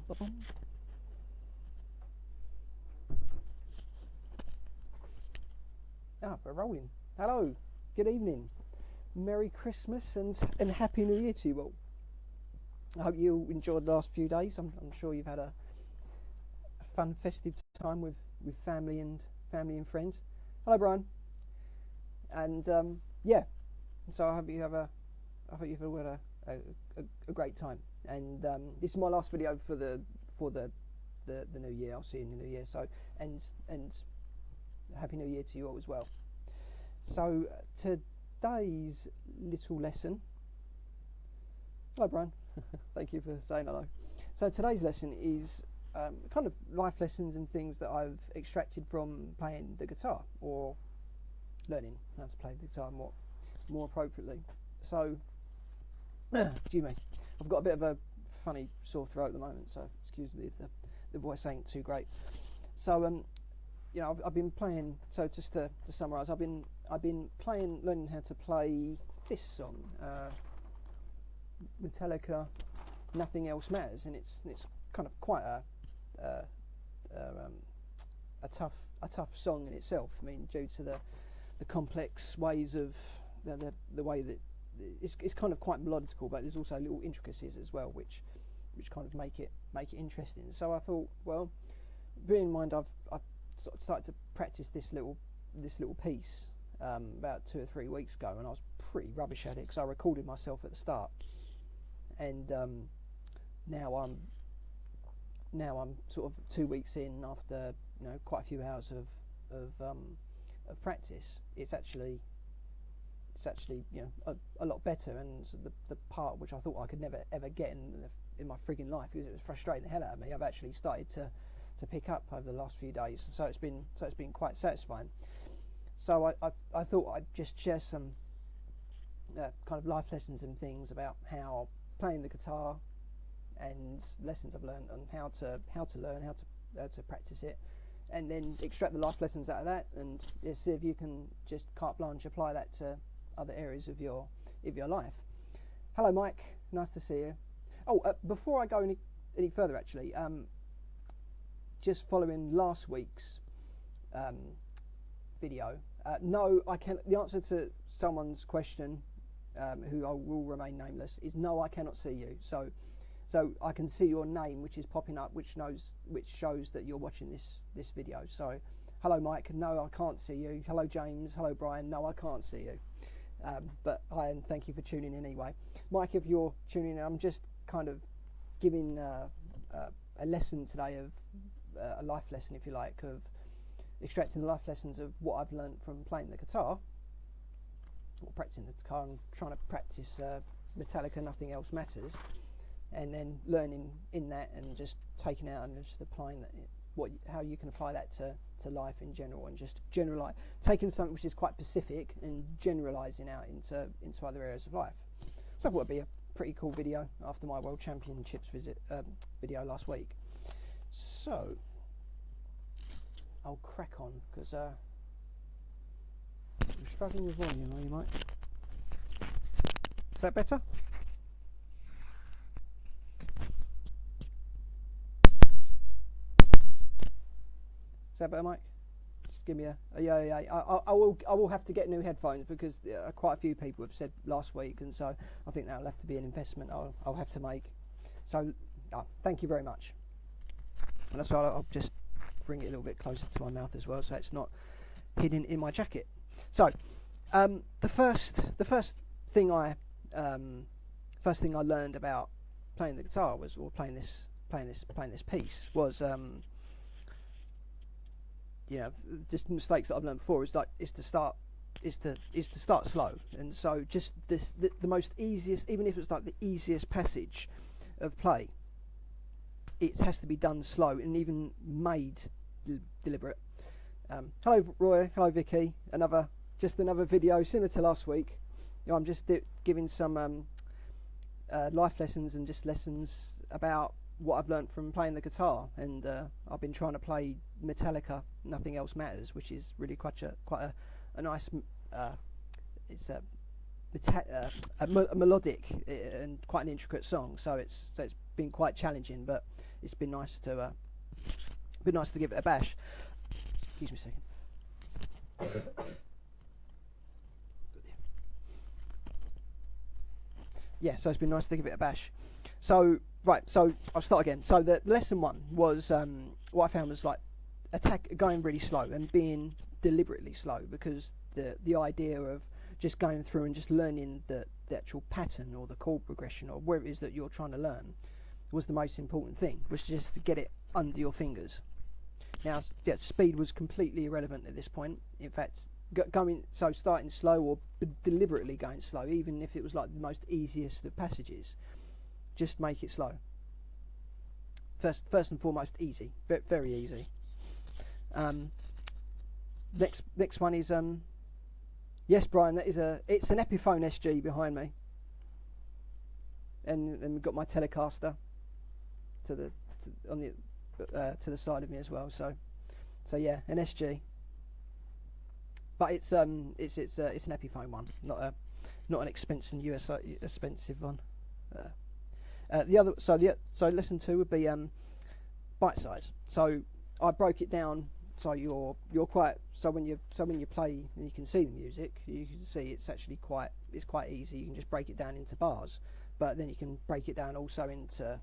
Ah, we're rolling. Hello, good evening, Merry Christmas and Happy New Year to you all. I hope you enjoyed the last few days. I'm sure you've had a fun, festive time with family and friends. Hello, Brian. And yeah, so I hope you've had a great time. And this is my last video for the new year. I'll see you in the new year. So and Happy New Year to you all as well. So today's little lesson. Hello, Brian. Thank you for saying hello. So today's lesson is kind of life lessons and things that I've extracted from playing the guitar, or learning how to play the guitar more appropriately. So, excuse me, I've got a bit of a funny sore throat at the moment, so excuse me if the voice ain't too great. So you know, I've been playing. So just to summarise, I've been learning how to play this song, Metallica, Nothing Else Matters, and it's kind of quite a tough song in itself. I mean, due to the complex ways of the way that it's kind of quite melodical, but there's also little intricacies as well, which kind of make it interesting. So I thought, well, bearing in mind I've sort of started to practice this little piece about 2 or 3 weeks ago, and I was pretty rubbish at it because I recorded myself at the start, and now I'm sort of 2 weeks in after quite a few hours of practice. It's actually a lot better, and the part which I thought I could never ever get in my frigging life, because it was frustrating the hell out of me, I've actually started to pick up over the last few days. So it's been quite satisfying. So I thought I'd just share some kind of life lessons and things about how playing the guitar, and lessons I've learned on how to practice it, and then extract the life lessons out of that, and see if you can just carte blanche apply that to other areas of your life. Hello, Mike. Nice to see you. Oh, before I go any further, actually, just following last week's video, no, I can. The answer to someone's question, who I will remain nameless, is no, I cannot see you. So I can see your name, which is popping up, which shows that you're watching this video. So, hello, Mike. No, I can't see you. Hello, James. Hello, Brian. No, I can't see you. But hi, and thank you for tuning in anyway. Mike, if you're tuning in, I'm just kind of giving a lesson today of a life lesson, if you like, of extracting the life lessons of what I've learned from playing the guitar, or practicing the guitar. I'm trying to practice Metallica, Nothing Else Matters, and then learning in that, and just taking out and just applying that, how you can apply that to life in general, and just generalize, taking something which is quite specific and generalizing out into other areas of life. So I thought it'd be a pretty cool video after my World Championships video last week. So I'll crack on, because I'm struggling with volume, are you, Mike? Is that better? Is that better, Mike? Just give me yeah. I will have to get new headphones, because quite a few people have said last week, and so I think that'll have to be an investment I'll have to make. So thank you very much. And that's why I'll just bring it a little bit closer to my mouth as well, so it's not hidden in my jacket. So the first thing I learned about playing the guitar was, or playing this piece was, just mistakes that I've learned before, is to start slow. And so just the most easiest, even if it's like the easiest passage of play, it has to be done slow and even made deliberate. Hello, Roy. Hello, Vicky. Another video similar to last week. I'm just giving some life lessons, and just lessons about what I've learnt from playing the guitar, and I've been trying to play Metallica, Nothing Else Matters, which is really quite a nice, it's a melodic and quite an intricate song. So it's been quite challenging, but it's been nice to give it a bash. Excuse me a second. Yeah, so it's been nice to give it a bash. So right, so I'll start again. So the lesson one was what I found was like going really slow and being deliberately slow, because the idea of just going through and just learning the actual pattern or the chord progression or where it is that you're trying to learn was the most important thing, was just to get it under your fingers. Now, yeah, speed was completely irrelevant at this point. In fact, starting slow or deliberately going slow, even if it was like the most easiest of passages, just make it slow. First and foremost, easy, very easy. Next one is yes, Brian, it's an Epiphone SG behind me, and then we've got my Telecaster to the side of me as well. So yeah, an SG, but it's an Epiphone one, not an expensive one. So lesson 2 would be bite size. So I broke it down. So you're quite, so when you play and you can see the music, you can see it's quite easy. You can just break it down into bars, but then you can break it down also into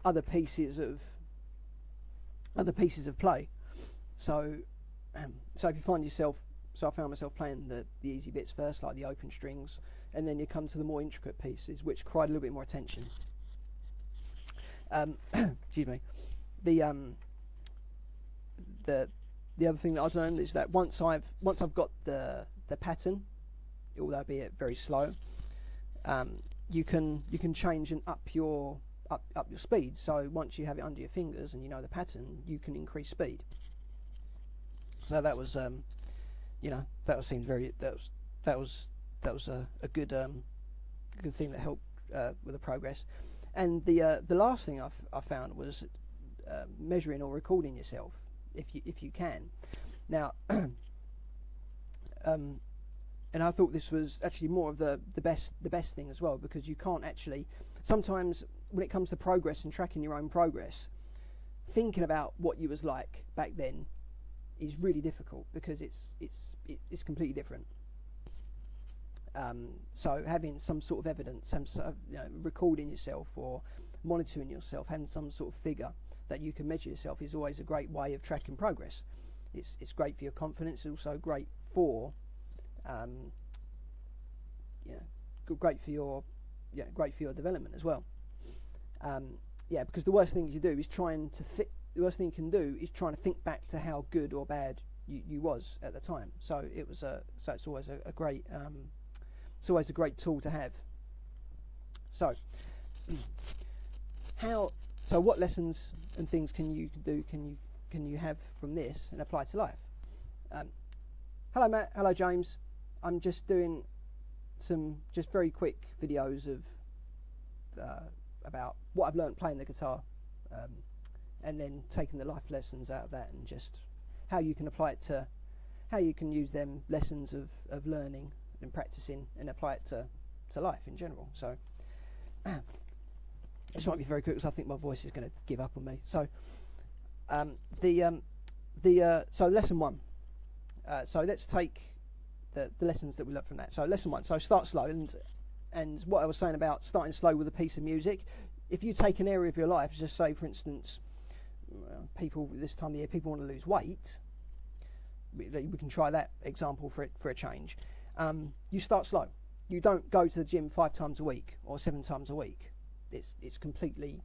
other pieces of play. So if you find yourself, so I found myself playing the easy bits first, like the open strings, and then you come to the more intricate pieces, which require a little bit more attention. Excuse me. The other thing that I've learned is that once I've got the pattern, although be it very slow, you can change and up your speed. So once you have it under your fingers and you know the pattern, you can increase speed. So that was a good thing that helped with the progress. And the last thing I found was measuring or recording yourself, if you can. Now, and I thought this was actually more of the best thing as well, because you can't actually, sometimes when it comes to progress and tracking your own progress, thinking about what you was like back then is really difficult, because it's completely different. So having some sort of evidence, recording yourself or monitoring yourself, having some sort of figure that you can measure yourself is always a great way of tracking progress. It's great for your confidence. It's also great for great for your development as well. Because the worst thing you do is trying to think back to how good or bad you was at the time. So it's always a great tool to have. So what lessons and things can you have from this and apply to life? Hello Matt, hello James. I'm just doing some very quick videos of about what I've learned playing the guitar, and then taking the life lessons out of that, and just how you can apply it to, how you can use them lessons of learning and practicing and apply it to life in general. So this might be very quick, because I think my voice is going to give up on me. So so lesson 1. So let's take the lessons that we learned from that. So lesson 1. So start slow, and what I was saying about starting slow with a piece of music. If you take an area of your life, just say for instance, people this time of year, people want to lose weight. We can try that example for a change. You start slow. You don't go to the gym 5 times a week or 7 times a week. It's completely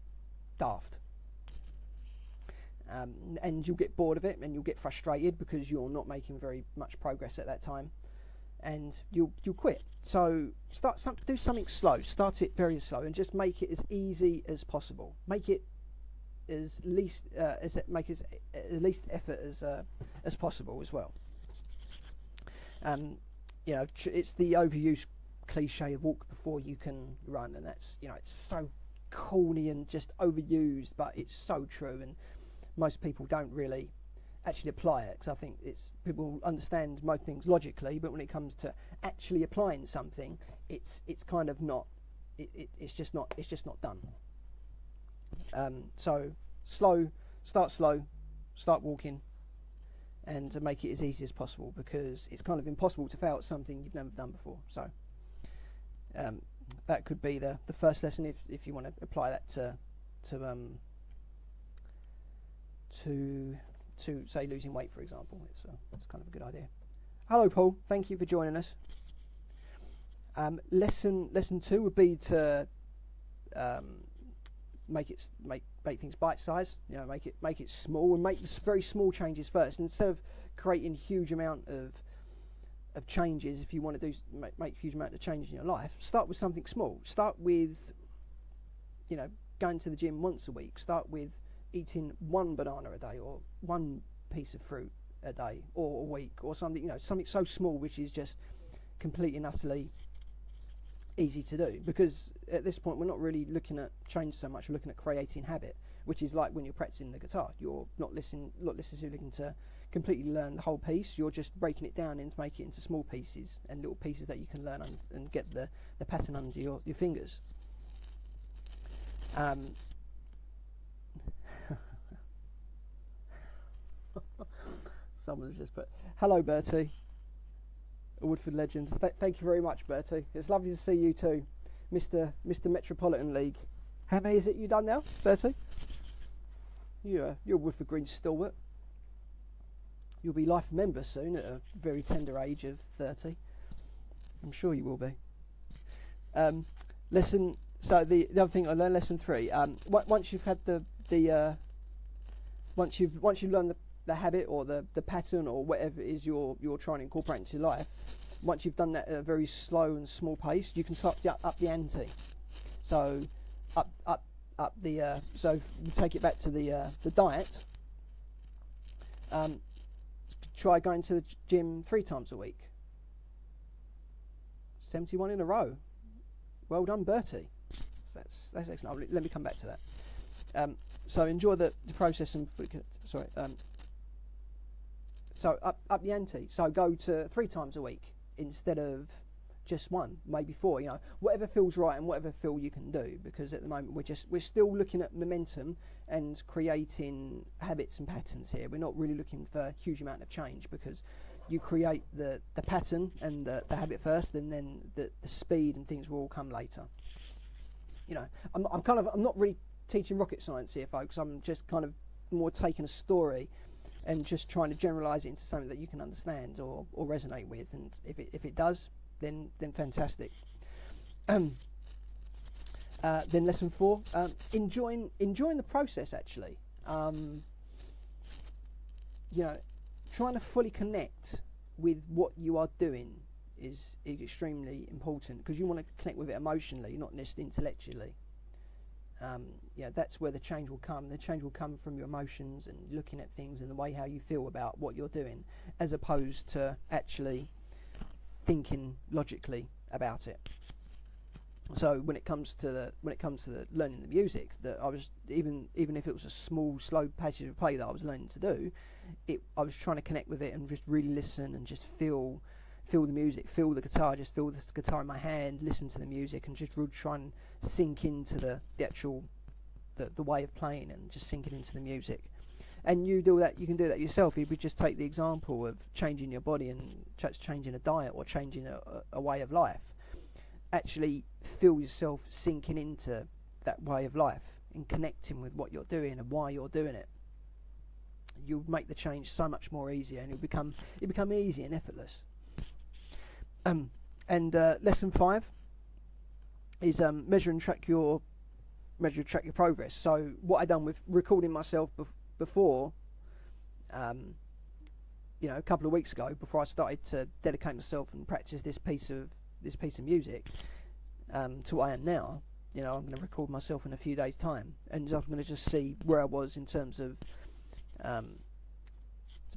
daft. And you'll get bored of it, and you'll get frustrated because you're not making very much progress at that time, and you'll quit. So do something slow. Start it very slow, and just make it as easy as possible. Make it as least effort as possible as well. It's the overused cliche of walk before you can run, and that's it's so corny and just overused, but it's so true, and most people don't really actually apply it, because I think people understand most things logically, but when it comes to actually applying something, it's kind of not. It's just not done. So start slow, start walking, and to make it as easy as possible, because it's kind of impossible to fail at something you've never done before. So that could be the first lesson if you want to apply that to say losing weight, for example. It's kind of a good idea. Hello, Paul. Thank you for joining us. Lesson 2 would be to make things bite size. You know, make it small, and make very small changes first, instead of creating huge amount of changes. If you want to make huge amount of changes in your life, start with something small. Start with, you know, going to the gym once a week. Start with eating 1 banana a day, or 1 piece of fruit a day, or a week, or something. You know, something so small which is just completely and utterly easy to do, because at this point we're not really looking at change so much. We're looking at creating habit, which is like when you're practicing the guitar. You're not necessarily looking to completely learn the whole piece. You're just breaking it down and make it into small pieces and little pieces that you can learn and get the pattern under your fingers. Someone's just put, hello Bertie, a Woodford legend. Thank you very much, Bertie. It's lovely to see you too, Mr. Metropolitan League. How many is it you done now, Bertie? You're a Woodford Green stalwart. You'll be life member soon at a very tender age of 30. I'm sure you will be. So the other thing I learned, lesson 3. Once you've had once you've learned the habit or the pattern or whatever it is you're trying to incorporate into your life, once you've done that at a very slow and small pace, you can start to up the ante. So up the so we take it back to the diet. Try going to the gym 3 times a week. 71 in a row. Well done, Bertie. So that's excellent. Let me come back to that. So enjoy the process and so up the ante. So go to 3 times a week instead of just 1, maybe 4. You know, whatever feels right and whatever feel you can do. Because at the moment we're still looking at momentum and creating habits and patterns here. We're not really looking for a huge amount of change, because you create the pattern and the habit first, and then the speed and things will all come later. You know, I'm not really teaching rocket science here, folks. I'm just kind of more taking a story and just trying to generalize it into something that you can understand or resonate with, and if it does, then fantastic. Then lesson 4, enjoying the process. Actually, you know, trying to fully connect with what you are doing is extremely important, because you want to connect with it emotionally, not just intellectually. Yeah, that's where the change will come. The change will come from your emotions and looking at things and the way how you feel about what you're doing, as opposed to actually thinking logically about it. So when it comes to the learning the music, that I was even if it was a small, slow passage of play that I was learning to do, I was trying to connect with it and just really listen and just feel the music, feel the guitar, just feel the guitar in my hand, listen to the music, and just really try and sink into the actual the way of playing, and just sink it into the music. And you can do that yourself. If we just take the example of changing your body and just changing a diet or changing a way of life, actually feel yourself sinking into that way of life and connecting with what you're doing and why you're doing it. You'll make the change so much more easier, and it'll become easy and effortless. Lesson 5 is measure and track your progress. So what I done with recording myself before, you know, a couple of weeks ago, before I started to dedicate myself and practice this piece of music, to what I am now. You know, I'm going to record myself in a few days' time, and I'm going to just see where I was in terms of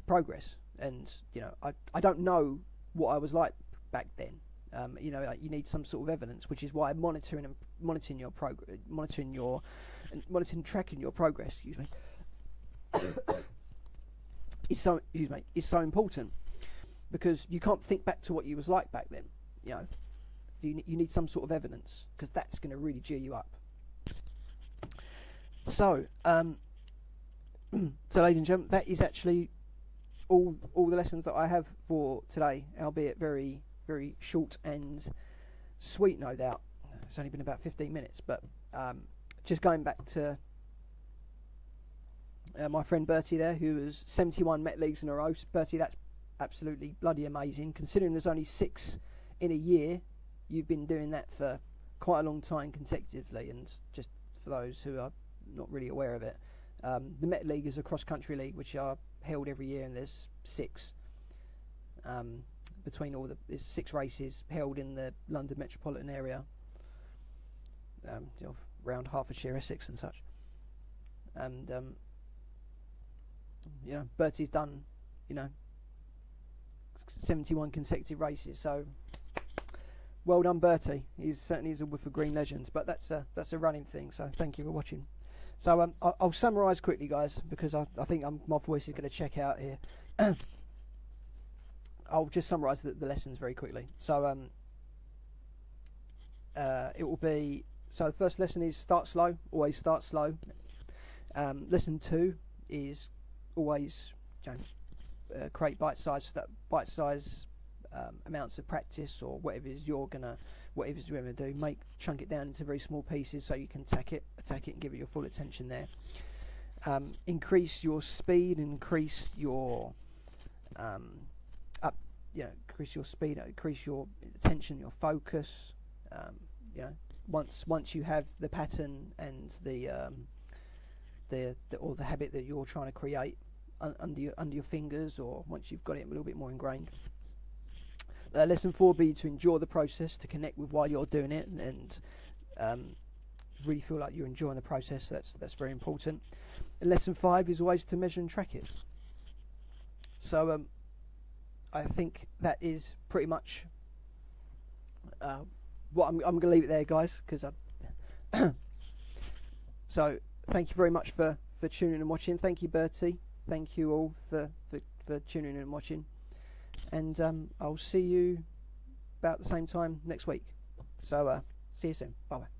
progress. And you know, I don't know what I was like back then. You know, like, you need some sort of evidence, which is why monitoring your progress, tracking your progress. Is so important, because you can't think back to what you was like back then. You know, you need some sort of evidence, because that's going to really cheer you up. So, so ladies and gentlemen, that is actually all the lessons that I have for today, albeit very, very short and sweet, no doubt. It's only been about 15 minutes, but just going back to my friend Bertie there, who was 71 Met Leagues in a row. Bertie, that's absolutely bloody amazing. Considering there's only 6 in a year, you've been doing that for quite a long time consecutively. And just for those who are not really aware of it, the Met League is a cross-country league which are held every year, and there's 6 between all there's 6 races held in the London metropolitan area, around Hertfordshire, Essex and such. And Bertie's done 71 consecutive races, so well done, Bertie. He's certainly is a whiff of green legends, but that's a running thing, so thank you for watching. So I'll summarise quickly, guys, because I think my voice is going to check out here. I'll just summarise the lessons very quickly. So it will be, so the first lesson is start slow, always start slow. Lesson 2 is always create bite-sized amounts of practice, or whatever you're gonna do. Chunk it down into very small pieces so you can attack it and give it your full attention there. Increase your speed, increase your increase your speed, increase your attention, your focus. Once you have the pattern and the habit that you're trying to create under your fingers, or once you've got it a little bit more ingrained. Lesson 4 will be to enjoy the process, to connect with while you're doing it, and really feel like you're enjoying the process. That's very important. And lesson 5 is always to measure and track it. So I think that is pretty much what I'm going to leave it there, guys, because so thank you very much for tuning in and watching. Thank you, Bertie. Thank you all for tuning in and watching. And I'll see you about the same time next week. So see you soon. Bye bye.